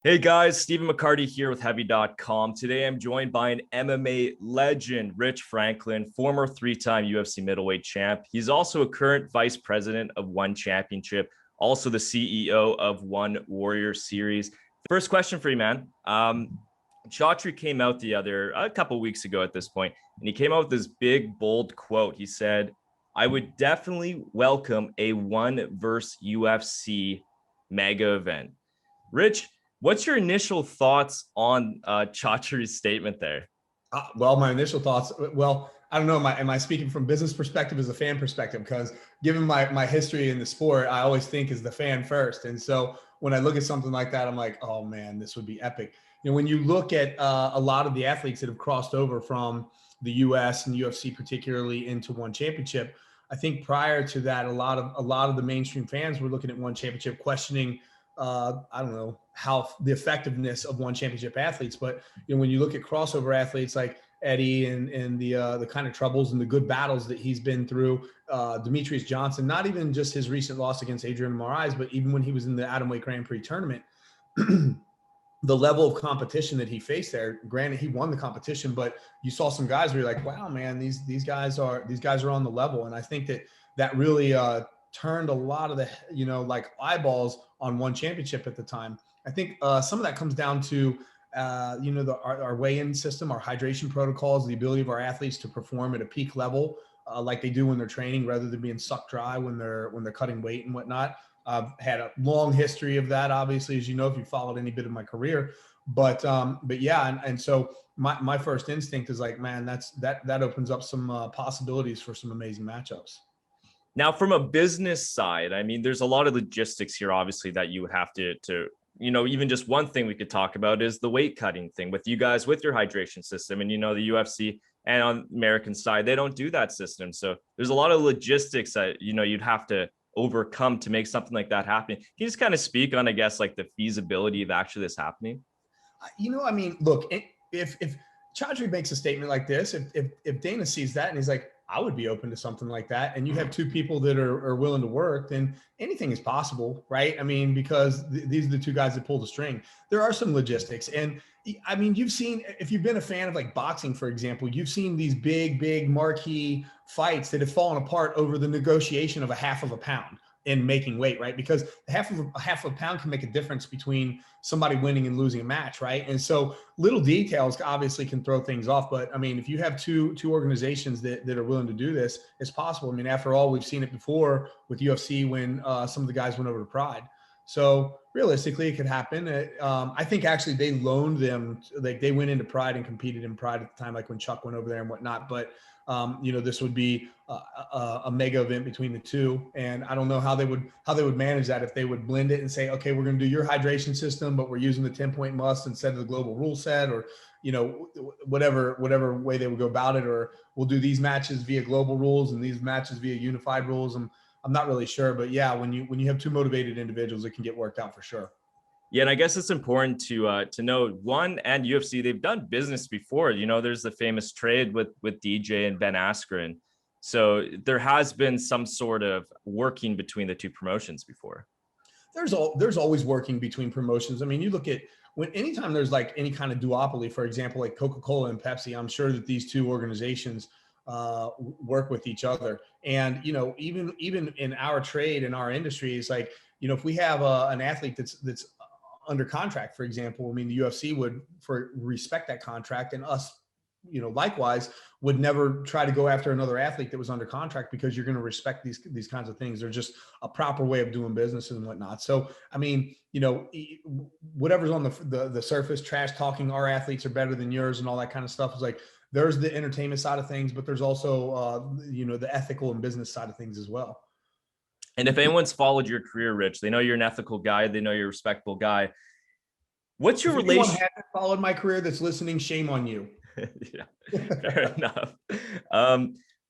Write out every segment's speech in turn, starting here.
Hey guys, Stephen McCaugherty here with Heavy.com. Today I'm joined by an MMA legend, Rich Franklin, former three-time UFC middleweight champ. He's also a current vice president of One Championship, also the CEO of One Warrior Series. First question for you, man. Chaudhry came out a couple weeks ago at this point, and he came out with this big, bold quote. He said, I would definitely welcome a One versus UFC mega event. Rich, what's your initial thoughts on Chaudhry's statement there? Well, my initial thoughts. Well, I don't know. Am I speaking from business perspective as a fan perspective? Because given my history in the sport, I always think as the fan first. And so when I look at something like that, I'm like, oh man, this would be epic. When you look at a lot of the athletes that have crossed over from the U.S. and UFC particularly into One Championship, I think prior to that, a lot of the mainstream fans were looking at One Championship, questioning I don't know how the effectiveness of One Championship athletes, but when you look at crossover athletes like Eddie and the kind of troubles and the good battles that he's been through, Demetrius Johnson, not even just his recent loss against Adrian Moraes, but even when he was in the Atomweight Grand Prix tournament, the level of competition that he faced there. Granted, he won the competition, but you saw some guys where you're like, wow, man, these guys are on the level, and I think that really turned a lot of the like eyeballs on One Championship at the time. I think some of that comes down to our weigh-in system, our hydration protocols, the ability of our athletes to perform at a peak level like they do when they're training, rather than being sucked dry when they're cutting weight and whatnot. I've had a long history of that, obviously, as you know, if you followed any bit of my career. But yeah, and so my first instinct is like, man, that opens up some possibilities for some amazing matchups. Now, from a business side, I mean, there's a lot of logistics here, obviously, that you would have to even just one thing we could talk about is the weight cutting thing with you guys, with your hydration system. And, the UFC and on American side, they don't do that system. So there's a lot of logistics that, you'd have to overcome to make something like that happen. Can you just kind of speak on, I guess, like the feasibility of actually this happening? I mean, look, if Chaudhry makes a statement like this, if Dana sees that and he's like, I would be open to something like that, and you have two people that are willing to work, then anything is possible, right? I mean, because these are the two guys that pull the string. There are some logistics, and I mean, you've seen, if you've been a fan of like boxing, for example, you've seen these big marquee fights that have fallen apart over the negotiation of a half of a pound in making weight, right? Because half of a pound can make a difference between somebody winning and losing a match, right? And so little details obviously can throw things off. But I mean, if you have two organizations that are willing to do this, it's possible. I mean, after all, we've seen it before with UFC when some of the guys went over to Pride. So realistically, it could happen. I think actually they loaned them, like they went into Pride and competed in Pride at the time, like when Chuck went over there and whatnot. But this would be a mega event between the two, and I don't know how they would manage that, if they would blend it and say, okay, we're going to do your hydration system, but we're using the 10-point must instead of the global rule set, or whatever way they would go about it, or we'll do these matches via global rules and these matches via unified rules. I'm not really sure, but yeah, when you have two motivated individuals, it can get worked out for sure. Yeah, and I guess it's important to know One and UFC, they've done business before. There's the famous trade with DJ and Ben Askren. So there has been some sort of working between the two promotions before. There's always working between promotions. I mean, you look at anytime there's like any kind of duopoly, for example, like Coca-Cola and Pepsi, I'm sure that these two organizations work with each other. And, even in our trade, in our industry, it's like, if we have an athlete that's under contract, for example, I mean, the UFC would respect that contract, and us, likewise, would never try to go after another athlete that was under contract, because you're going to respect these kinds of things. They're just a proper way of doing business and whatnot. So, I mean, whatever's on the surface, trash talking, our athletes are better than yours and all that kind of stuff, is like, there's the entertainment side of things, but there's also, the ethical and business side of things as well. And if anyone's followed your career, Rich, they know you're an ethical guy. They know you're a respectable guy. What's your relation? If anyone hasn't followed my career that's listening, shame on you. Yeah, fair enough.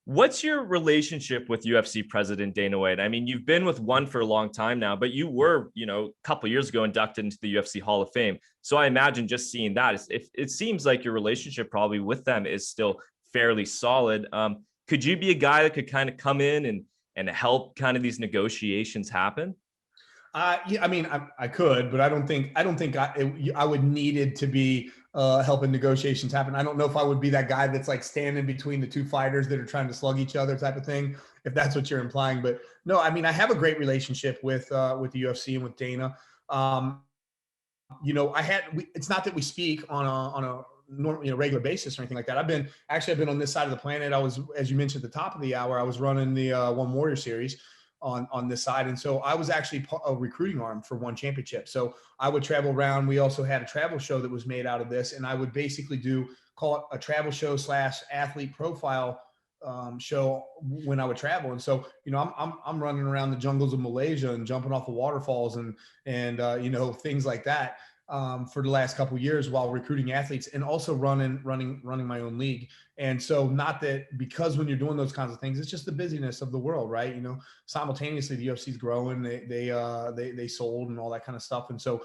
What's your relationship with UFC President Dana White? I mean, you've been with One for a long time now, but you were, a couple of years ago inducted into the UFC Hall of Fame. So I imagine just seeing that, it seems like your relationship probably with them is still fairly solid. Could you be a guy that could kind of come in and help kind of these negotiations happen? Yeah, I mean, I could, but I don't think I would need it to be helping negotiations happen. I don't know if I would be that guy that's like standing between the two fighters that are trying to slug each other type of thing, if that's what you're implying. But no, I mean, I have a great relationship with the UFC and with Dana. Um, it's not that we speak on a normal, regular basis or anything like that. I've been on this side of the planet. I was, as you mentioned at the top of the hour, I was running the One Warrior series on this side. And so I was actually a recruiting arm for One Championship. So I would travel around. We also had a travel show that was made out of this. And I would basically call it a travel show / athlete profile show when I would travel. And so, I'm running around the jungles of Malaysia and jumping off of waterfalls and things like that for the last couple of years while recruiting athletes and also running my own league. And so not that, because when you're doing those kinds of things, it's just the busyness of the world, right? Simultaneously the UFC's growing, they sold and all that kind of stuff. And so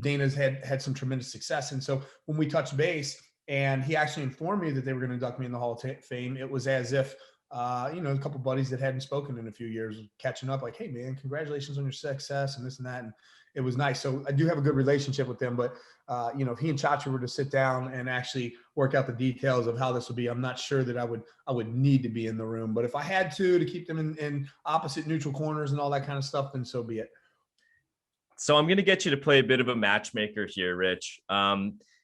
Dana's had some tremendous success. And so when we touched base and he actually informed me that they were going to induct me in the Hall of Fame, it was as if, a couple of buddies that hadn't spoken in a few years catching up, like, hey man, congratulations on your success and this and that. And it was nice. So I do have a good relationship with them, but if he and Chacha were to sit down and actually work out the details of how this would be, I'm not sure that I would need to be in the room, but if I had to keep them in opposite neutral corners and all that kind of stuff, then so be it. So I'm going to get you to play a bit of a matchmaker here, Rich.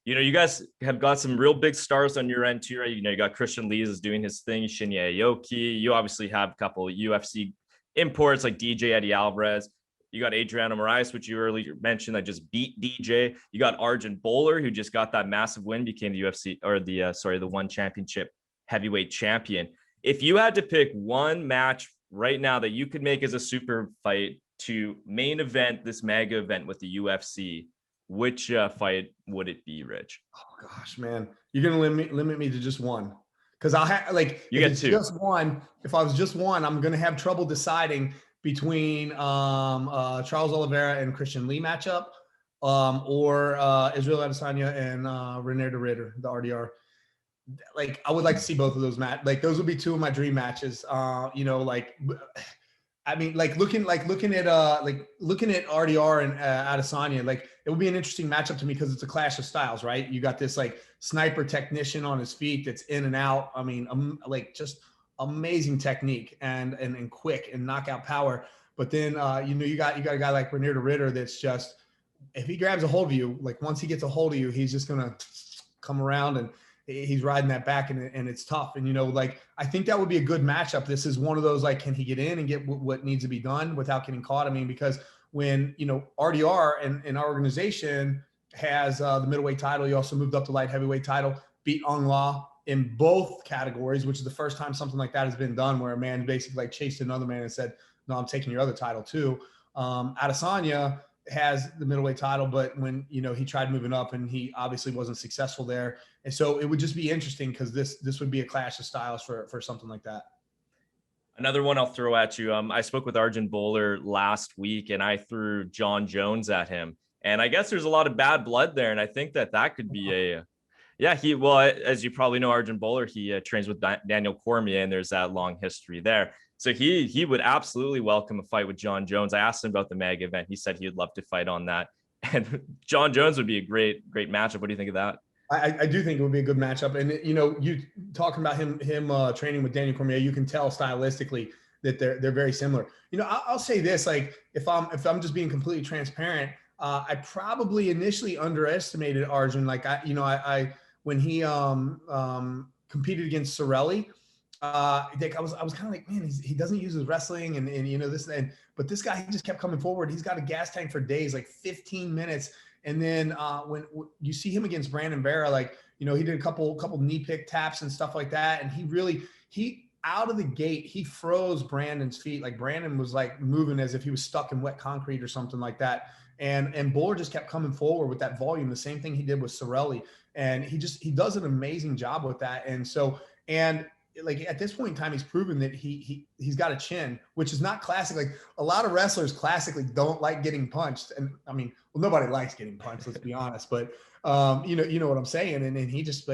You guys have got some real big stars on your end too, right? You got Christian Lee is doing his thing, Shinya Aoki. You obviously have a couple of UFC imports like DJ Eddie Alvarez. You got Adriano Moraes, which you earlier mentioned, that just beat DJ. You got Arjun Bowler, who just got that massive win, became the UFC or the One Championship heavyweight champion. If you had to pick one match right now that you could make as a super fight to main event this mega event with the UFC, which fight would it be, Rich? Oh gosh, man, you're gonna limit me to just one, because I'll have you get two. Just one. If I was just one, I'm gonna have trouble deciding between Charles Oliveira and Christian Lee matchup, or Israel Adesanya and Rene de Ridder, the RDR. Like, I would like to see both of those like those would be two of my dream matches. I mean, looking at RDR and Adesanya, like, it would be an interesting matchup to me because it's a clash of styles, right? You got this like sniper technician on his feet that's in and out. I mean, just amazing technique and quick and knockout power. But then you got a guy like Rene de Ridder that's just, if he grabs a hold of you, like once he gets a hold of you, he's just gonna come around and he's riding that back, and it's tough. And, I think that would be a good matchup. This is one of those, like, can he get in and get what needs to be done without getting caught? I mean, because when, RDR and our organization has the middleweight title, he also moved up to light heavyweight title, beat Ong La in both categories, which is the first time something like that has been done, where a man basically like chased another man and said, no, I'm taking your other title too. Adesanya has the middleweight title, but when, he tried moving up and he obviously wasn't successful there. And so it would just be interesting because this would be a clash of styles for something like that. Another one I'll throw at you. I spoke with Arjun Bowler last week and I threw Jon Jones at him. And I guess there's a lot of bad blood there. And I think that could be as you probably know, Arjun Bowler, he trains with Daniel Cormier, and there's that long history there. So he would absolutely welcome a fight with Jon Jones. I asked him about the mega event. He said he would love to fight on that. And Jon Jones would be a great matchup. What do you think of that? I do think it would be a good matchup. And, you talking about him training with Daniel Cormier, you can tell stylistically that they're very similar. I'll say this, like, if I'm just being completely transparent, I probably initially underestimated Arjun. Like, when he competed against Sorelli, I was kind of like, man, he doesn't use his wrestling and but this guy, he just kept coming forward. He's got a gas tank for days, like 15 minutes. And then when you see him against Brandon Vera, like, he did a couple knee pick taps and stuff like that. And he out of the gate, he froze Brandon's feet. Like, Brandon was like moving as if he was stuck in wet concrete or something like that. And Bowler just kept coming forward with that volume, the same thing he did with Sorelli. And he does an amazing job with that. And so, and like at this point in time, he's proven that he's got a chin, which is not classic. Like a lot of wrestlers classically don't like getting punched. And I mean, well, nobody likes getting punched, let's be honest, but you know what I'm saying? And he just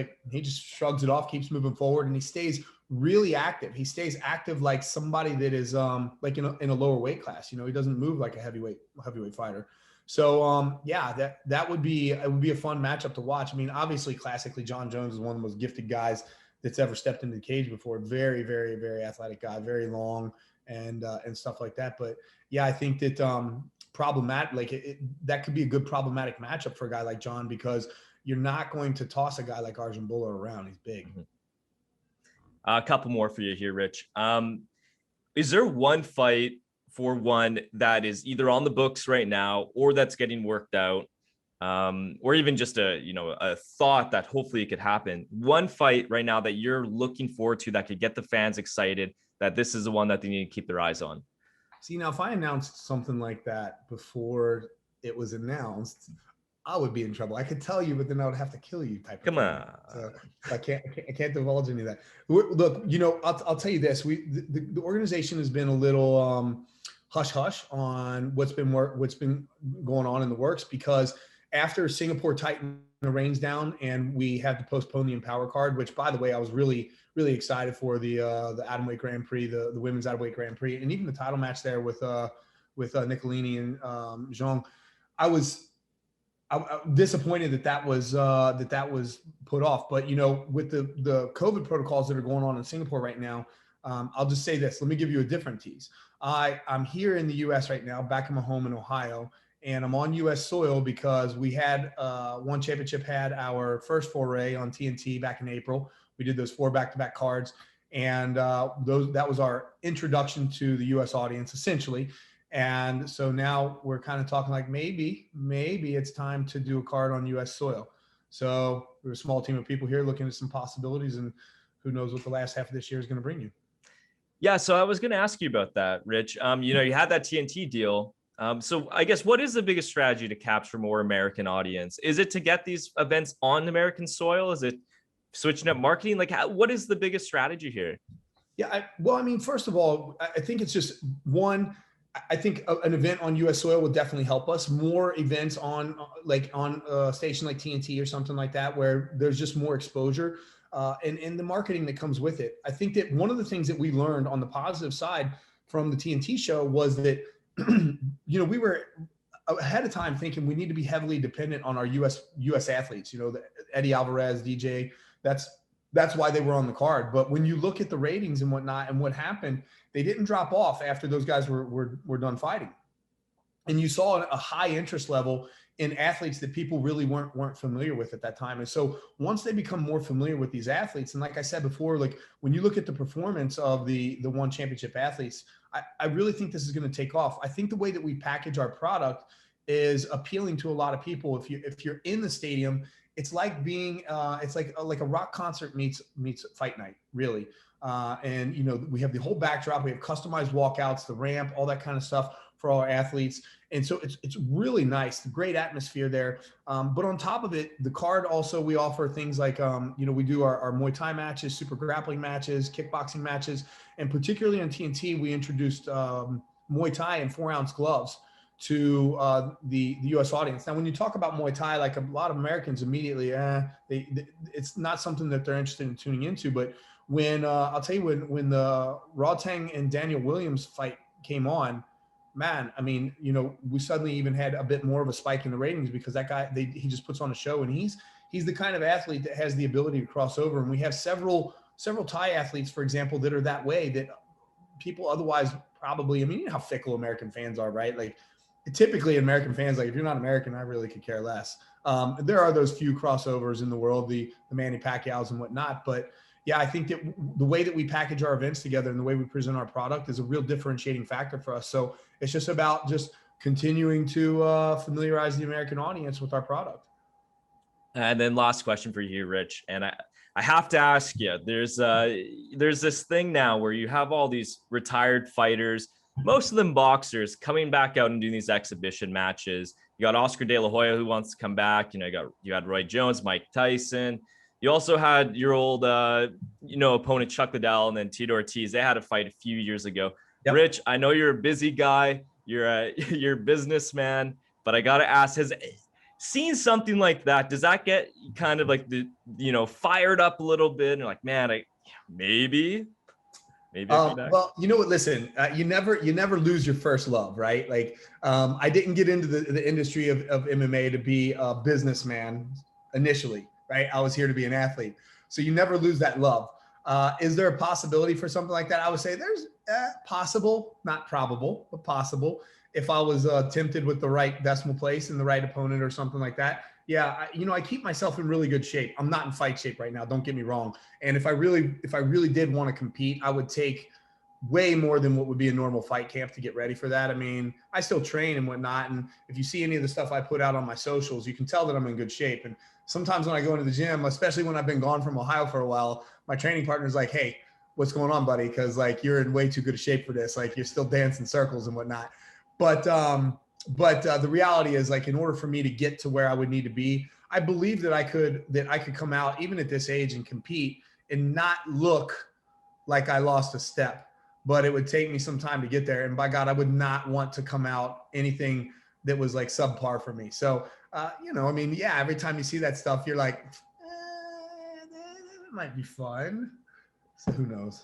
shrugs it off, keeps moving forward, and he stays really active. He stays active like somebody that is like in a lower weight class. He doesn't move like a heavyweight fighter. So yeah, that would be a fun matchup to watch. I mean, obviously classically Jon Jones is one of the most gifted guys that's ever stepped into the cage before. Very, very, very athletic guy, very long and stuff like that. But yeah, I think that problematic, like that could be a good problematic matchup for a guy like Jon, because you're not going to toss a guy like Arjun Bhullar around. He's big. Mm-hmm. A couple more for you here, Rich. Is there one fight for one that is either on the books right now or that's getting worked out? Or even just a thought that hopefully it could happen. One fight right now that you're looking forward to that could get the fans excited, that this is the one that they need to keep their eyes on. See, now if I announced something like that before it was announced, I would be in trouble. I could tell you, but then I would have to kill you type of Come thing. on. So I can't divulge any of that. Look, I'll tell you this. The organization has been a little hush hush on what's been going on in the works, because after Singapore tightened the reins down and we had to postpone the Empower card, which by the way, I was really, really excited for the Atomweight Grand Prix, the women's Atomweight Grand Prix, and even the title match there with Nicolini and Zhang. I was disappointed that was put off. But with the COVID protocols that are going on in Singapore right now, I'll just say this. Let me give you a different tease. I'm here in the U.S. right now, back in my home in Ohio. And I'm on U.S. soil because we had One Championship had our first foray on TNT back in April. We did those 4 back-to-back cards, and that was our introduction to the U.S. audience, essentially. And so now we're kind of talking like maybe it's time to do a card on U.S. soil. So we're a small team of people here looking at some possibilities, and who knows what the last half of this year is going to bring you. Yeah, so I was going to ask you about that, Rich. You had that TNT deal. So I guess what is the biggest strategy to capture more American audience? Is it to get these events on American soil? Is it switching up marketing? Like, what is the biggest strategy here? Yeah, first of all, I think it's just one. I think an event on U.S. soil would definitely help us. More events on a station like TNT or something like that, where there's just more exposure and the marketing that comes with it. I think that one of the things that we learned on the positive side from the TNT show was that we were ahead of time thinking we need to be heavily dependent on our U.S. athletes. Eddie Alvarez, DJ. That's why they were on the card. But when you look at the ratings and whatnot and what happened, they didn't drop off after those guys were done fighting. And you saw a high interest level in athletes that people really weren't familiar with at that time. And so once they become more familiar with these athletes, and like I said before, like when you look at the performance of the One Championship athletes, I really think this is going to take off. I think the way that we package our product is appealing to a lot of people. If you're in the stadium, it's like being it's like a rock concert meets fight night, really. And we have the whole backdrop, we have customized walkouts, the ramp, all that kind of stuff for all our athletes. And so it's really nice, great atmosphere there. But on top of it, the card also, we offer things like, we do our Muay Thai matches, super grappling matches, kickboxing matches. And particularly on TNT, we introduced Muay Thai in 4-ounce gloves to the U.S. audience. Now, when you talk about Muay Thai, like a lot of Americans immediately, it's not something that they're interested in tuning into. But when I'll tell you, when the Rodtang and Daniel Williams fight came on, man, I mean, we suddenly even had a bit more of a spike in the ratings because that guy, he just puts on a show, and he's the kind of athlete that has the ability to cross over. And we have several Thai athletes, for example, that are that way, that people otherwise probably, you know how fickle American fans are, right? Like typically American fans, like if you're not American, I really could care less. There are those few crossovers in the world, the Manny Pacquiao's and whatnot, but yeah, I think that the way that we package our events together and the way we present our product is a real differentiating factor for us. So it's just about continuing to familiarize the American audience with our product. And then last question for you, Rich. And I have to ask you, there's this thing now where you have all these retired fighters, most of them boxers, coming back out and doing these exhibition matches. You got Oscar De La Hoya who wants to come back. You had Roy Jones, Mike Tyson. You also had your old, opponent Chuck Liddell and then Tito Ortiz. They had a fight a few years ago. Yep. Rich, I know you're a busy guy. You're you're a businessman, but I gotta ask: has seen something like that? Does that get kind of like fired up a little bit? And you're like, man, maybe. Well, you know what? Listen, you never lose your first love, right? Like, I didn't get into the industry of MMA to be a businessman initially, right? I was here to be an athlete. So you never lose that love. Is there a possibility for something like that? I would say there's possible, not probable, but possible. If I was tempted with the right decimal place and the right opponent or something like that. Yeah, I keep myself in really good shape. I'm not in fight shape right now. Don't get me wrong. And if I really did want to compete, I would take way more than what would be a normal fight camp to get ready for that. I mean, I still train and whatnot. And if you see any of the stuff I put out on my socials, you can tell that I'm in good shape. And sometimes when I go into the gym, especially when I've been gone from Ohio for a while, my training partner's like, hey, what's going on, buddy? Because like you're in way too good a shape for this. Like you're still dancing circles and whatnot. But the reality is, like, in order for me to get to where I would need to be, I believe that I could come out even at this age and compete and not look like I lost a step. But it would take me some time to get there. And by God, I would not want to come out anything that was like subpar for me. So, every time you see that stuff, you're like, that might be fun. So who knows?